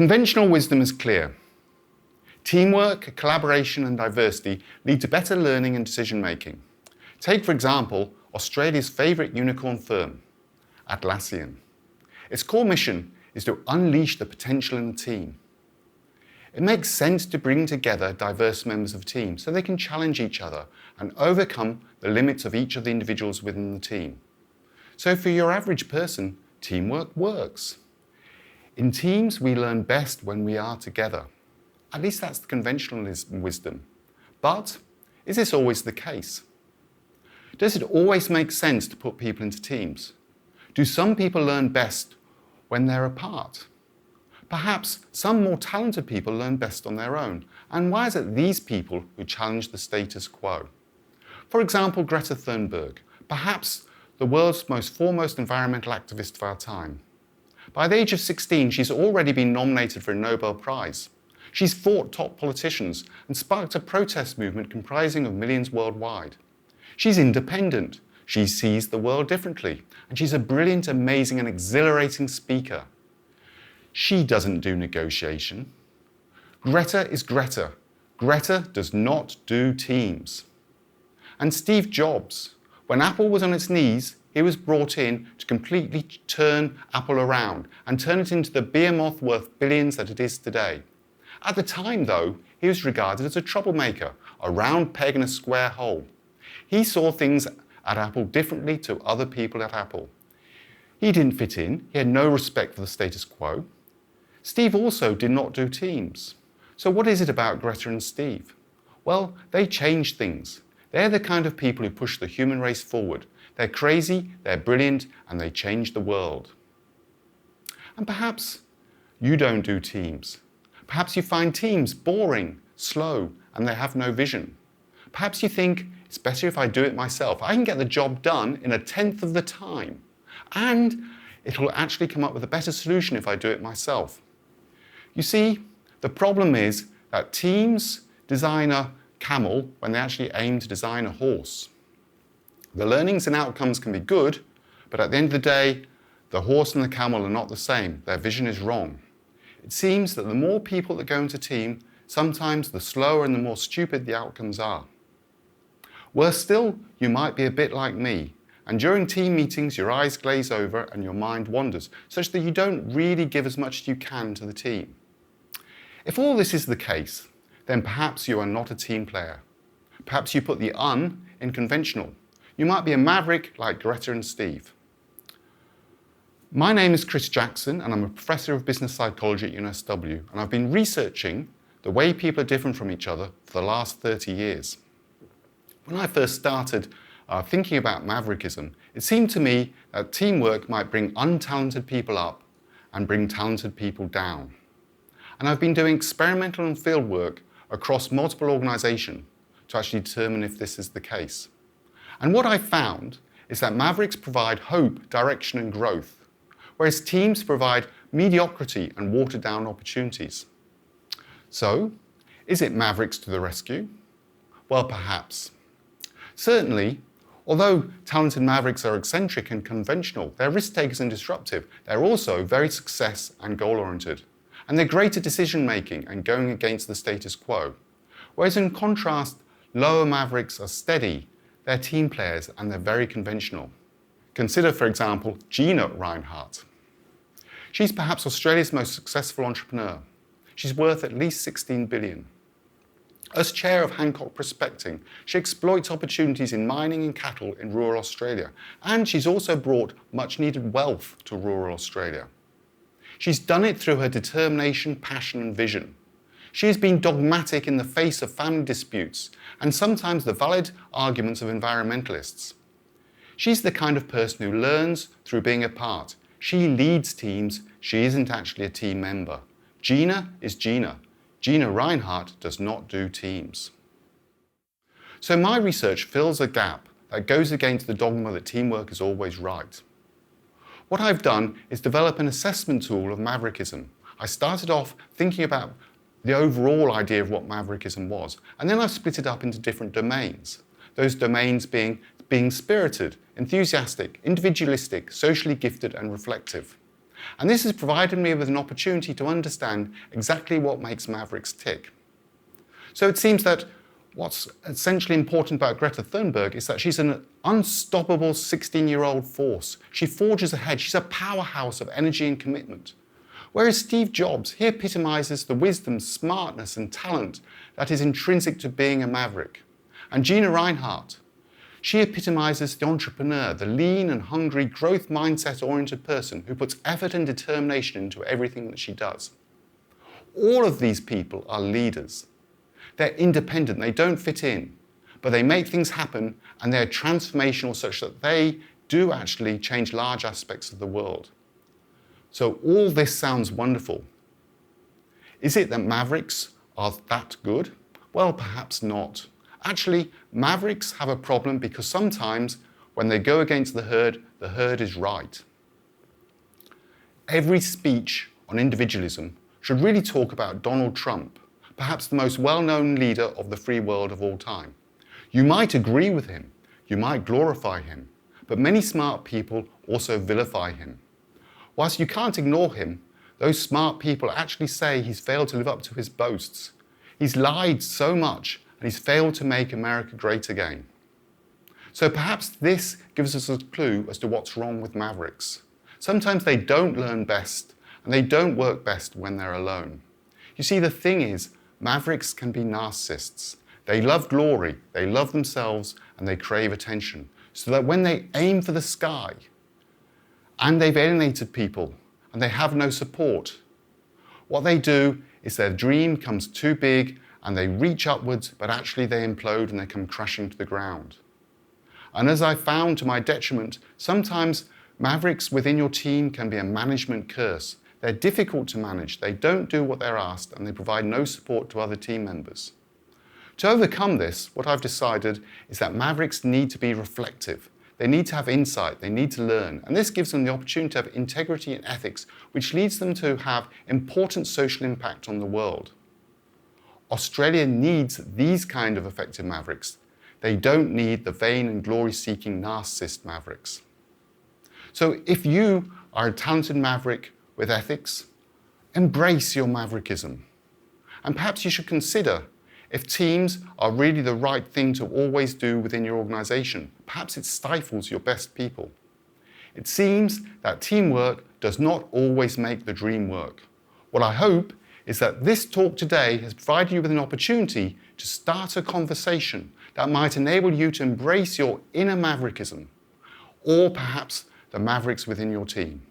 Conventional wisdom is clear. Teamwork, collaboration and diversity lead to better learning and decision-making. Take, for example, Australia's favourite unicorn firm, Atlassian. Its core mission is to unleash the potential in the team. It makes sense to bring together diverse members of a team so they can challenge each other and overcome the limits of each of the individuals within the team. So for your average person, teamwork works. In teams, we learn best when we are together. At least that's the conventional wisdom. But is this always the case? Does it always make sense to put people into teams? Do some people learn best when they're apart? Perhaps some more talented people learn best on their own. And why is it these people who challenge the status quo? For example, Greta Thunberg, perhaps the world's most foremost environmental activist of our time. By the age of 16, she's already been nominated for a Nobel Prize. She's fought top politicians and sparked a protest movement comprising of millions worldwide. She's independent. She sees the world differently. And she's a brilliant, amazing and exhilarating speaker. She doesn't do negotiation. Greta is Greta. Greta does not do teams. And Steve Jobs, when Apple was on its knees, he was brought in to completely turn Apple around and turn it into the behemoth worth billions that it is today. At the time, though, he was regarded as a troublemaker, a round peg in a square hole. He saw things at Apple differently to other people at Apple. He didn't fit in. He had no respect for the status quo. Steve also did not do teams. So what is it about Greta and Steve? Well, they change things. They're the kind of people who push the human race forward. They're crazy, they're brilliant, and they change the world. And perhaps you don't do teams. Perhaps you find teams boring, slow, and they have no vision. Perhaps you think, it's better if I do it myself. I can get the job done in 1/10 of the time. And it'll actually come up with a better solution if I do it myself. You see, the problem is that teams design a camel when they actually aim to design a horse. The learnings and outcomes can be good, but at the end of the day, the horse and the camel are not the same. Their vision is wrong. It seems that the more people that go into a team, sometimes the slower and the more stupid the outcomes are. Worse still, you might be a bit like me, and during team meetings your eyes glaze over and your mind wanders, such that you don't really give as much as you can to the team. If all this is the case, then perhaps you are not a team player. Perhaps you put the in conventional. You might be a maverick like Greta and Steve. My name is Chris Jackson and I'm a professor of business psychology at UNSW, and I've been researching the way people are different from each other for the last 30 years. When I first started thinking about maverickism, it seemed to me that teamwork might bring untalented people up and bring talented people down. And I've been doing experimental and field work across multiple organisations to actually determine if this is the case. And what I found is that mavericks provide hope, direction and growth, whereas teams provide mediocrity and watered down opportunities. So, is it mavericks to the rescue? Well, perhaps. Certainly, although talented mavericks are eccentric and conventional, they're risk takers and disruptive, they're also very success and goal-oriented. And they're great at decision-making and going against the status quo. Whereas in contrast, lower mavericks are steady, they're team players and they're very conventional. Consider, for example, Gina Rinehart. She's perhaps Australia's most successful entrepreneur. She's worth at least 16 billion. As chair of Hancock Prospecting, she exploits opportunities in mining and cattle in rural Australia, and she's also brought much needed wealth to rural Australia. She's done it through her determination, passion and vision. She has been dogmatic in the face of family disputes and sometimes the valid arguments of environmentalists. She's the kind of person who learns through being apart. She leads teams, she isn't actually a team member. Gina is Gina. Gina Rinehart does not do teams. So my research fills a gap that goes against the dogma that teamwork is always right. What I've done is develop an assessment tool of maverickism. I started off thinking about the overall idea of what maverickism was, and then I've split it up into different domains. Those domains being spirited, enthusiastic, individualistic, socially gifted and reflective. And this has provided me with an opportunity to understand exactly what makes Mavericks tick. So it seems that what's essentially important about Greta Thunberg is that she's an unstoppable 16-year-old force. She forges ahead. She's a powerhouse of energy and commitment. Whereas Steve Jobs, he epitomizes the wisdom, smartness, and talent that is intrinsic to being a maverick. And Gina Rinehart, she epitomizes the entrepreneur, the lean and hungry, growth mindset-oriented person who puts effort and determination into everything that she does. All of these people are leaders. They're independent, they don't fit in, but they make things happen and they're transformational such that they do actually change large aspects of the world. So all this sounds wonderful. Is it that Mavericks are that good? Well, perhaps not. Actually, Mavericks have a problem because sometimes when they go against the herd is right. Every speech on individualism should really talk about Donald Trump, perhaps the most well-known leader of the free world of all time. You might agree with him, you might glorify him, but many smart people also vilify him. Whilst you can't ignore him, those smart people actually say he's failed to live up to his boasts. He's lied so much and he's failed to make America great again. So perhaps this gives us a clue as to what's wrong with Mavericks. Sometimes they don't learn best and they don't work best when they're alone. You see, the thing is, Mavericks can be narcissists. They love glory, they love themselves, and they crave attention. So that when they aim for the sky, and they've alienated people, and they have no support, what they do is their dream comes too big, and they reach upwards, but actually they implode and they come crashing to the ground. And as I found to my detriment, sometimes Mavericks within your team can be a management curse. They're difficult to manage, they don't do what they're asked, and they provide no support to other team members. To overcome this, what I've decided is that Mavericks need to be reflective. They need to have insight, they need to learn, and this gives them the opportunity to have integrity and ethics, which leads them to have important social impact on the world. Australia needs these kind of effective Mavericks. They don't need the vain and glory-seeking narcissist Mavericks. So if you are a talented Maverick with ethics, embrace your Maverickism. And perhaps you should consider if teams are really the right thing to always do within your organization. Perhaps it stifles your best people. It seems that teamwork does not always make the dream work. What I hope is that this talk today has provided you with an opportunity to start a conversation that might enable you to embrace your inner Maverickism, or perhaps the Mavericks within your team.